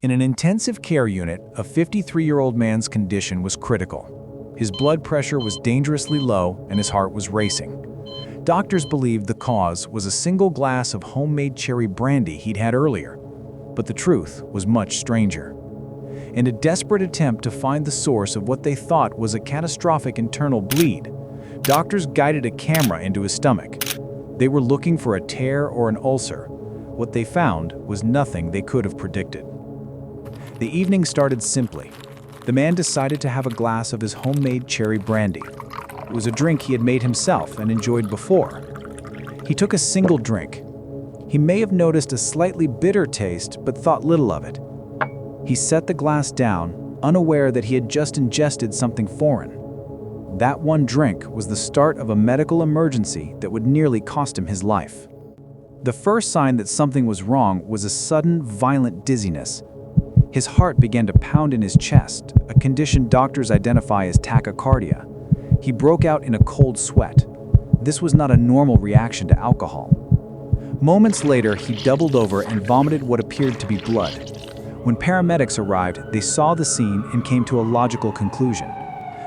In an intensive care unit, a 53-year-old man's condition was critical. His blood pressure was dangerously low and his heart was racing. Doctors believed the cause was a single glass of homemade cherry brandy he'd had earlier. But the truth was much stranger. In a desperate attempt to find the source of what they thought was a catastrophic internal bleed, doctors guided a camera into his stomach. They were looking for a tear or an ulcer. What they found was nothing they could have predicted. The evening started simply. The man decided to have a glass of his homemade cherry brandy. It was a drink he had made himself and enjoyed before. He took a single drink. He may have noticed a slightly bitter taste, but thought little of it. He set the glass down, unaware that he had just ingested something foreign. That one drink was the start of a medical emergency that would nearly cost him his life. The first sign that something was wrong was a sudden, violent dizziness. His heart began to pound in his chest, a condition doctors identify as tachycardia. He broke out in a cold sweat. This was not a normal reaction to alcohol. Moments later, he doubled over and vomited what appeared to be blood. When paramedics arrived, they saw the scene and came to a logical conclusion.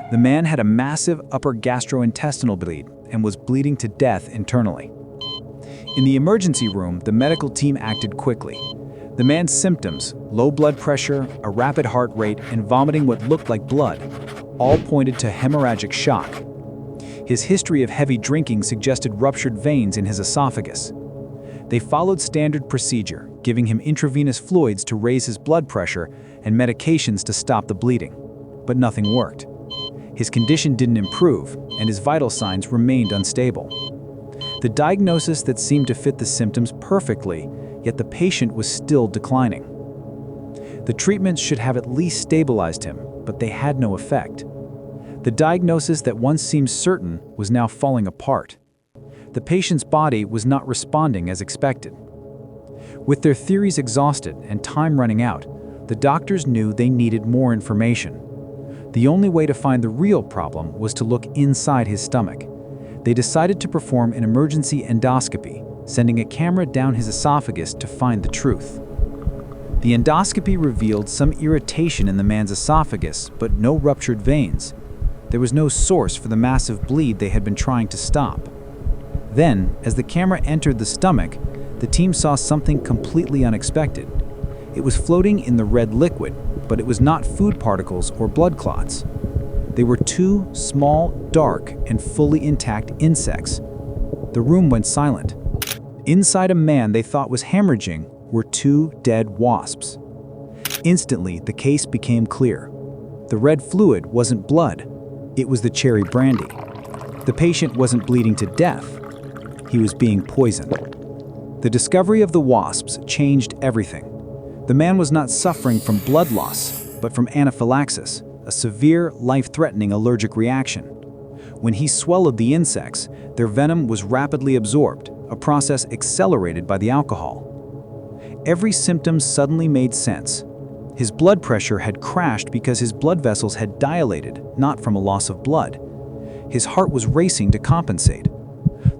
The man had a massive upper gastrointestinal bleed and was bleeding to death internally. In the emergency room, the medical team acted quickly. The man's symptoms, low blood pressure, a rapid heart rate, and vomiting what looked like blood, all pointed to hemorrhagic shock. His history of heavy drinking suggested ruptured veins in his esophagus. They followed standard procedure, giving him intravenous fluids to raise his blood pressure and medications to stop the bleeding. But nothing worked. His condition didn't improve, and his vital signs remained unstable. The diagnosis that seemed to fit the symptoms perfectly, yet the patient was still declining. The treatments should have at least stabilized him, but they had no effect. The diagnosis that once seemed certain was now falling apart. The patient's body was not responding as expected. With their theories exhausted and time running out, the doctors knew they needed more information. The only way to find the real problem was to look inside his stomach. They decided to perform an emergency endoscopy, sending a camera down his esophagus to find the truth. The endoscopy revealed some irritation in the man's esophagus, but no ruptured veins. There was no source for the massive bleed they had been trying to stop. Then, as the camera entered the stomach, the team saw something completely unexpected. It was floating in the red liquid, but it was not food particles or blood clots. They were two small, dark, and fully intact insects. The room went silent. Inside a man they thought was hemorrhaging were two dead wasps. Instantly, the case became clear. The red fluid wasn't blood. It was the cherry brandy. The patient wasn't bleeding to death. He was being poisoned. The discovery of the wasps changed everything. The man was not suffering from blood loss, but from anaphylaxis, a severe, life-threatening allergic reaction. When he swallowed the insects, their venom was rapidly absorbed, a process accelerated by the alcohol. Every symptom suddenly made sense. His blood pressure had crashed because his blood vessels had dilated, not from a loss of blood. His heart was racing to compensate.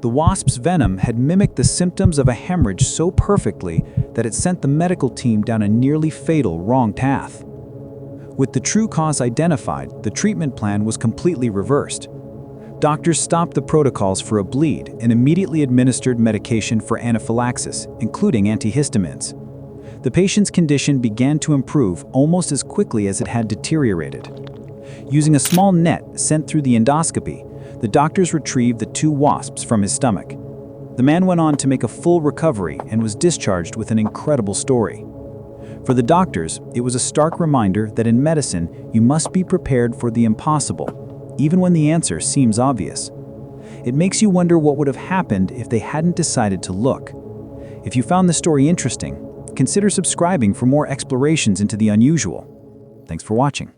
The wasp's venom had mimicked the symptoms of a hemorrhage so perfectly that it sent the medical team down a nearly fatal wrong path. With the true cause identified, the treatment plan was completely reversed. Doctors stopped the protocols for a bleed and immediately administered medication for anaphylaxis, including antihistamines. The patient's condition began to improve almost as quickly as it had deteriorated. Using a small net sent through the endoscopy, the doctors retrieved the two wasps from his stomach. The man went on to make a full recovery and was discharged with an incredible story. For the doctors, it was a stark reminder that in medicine, you must be prepared for the impossible, even when the answer seems obvious. It makes you wonder what would have happened if they hadn't decided to look. If you found this story interesting, consider subscribing for more explorations into the unusual. Thanks for watching.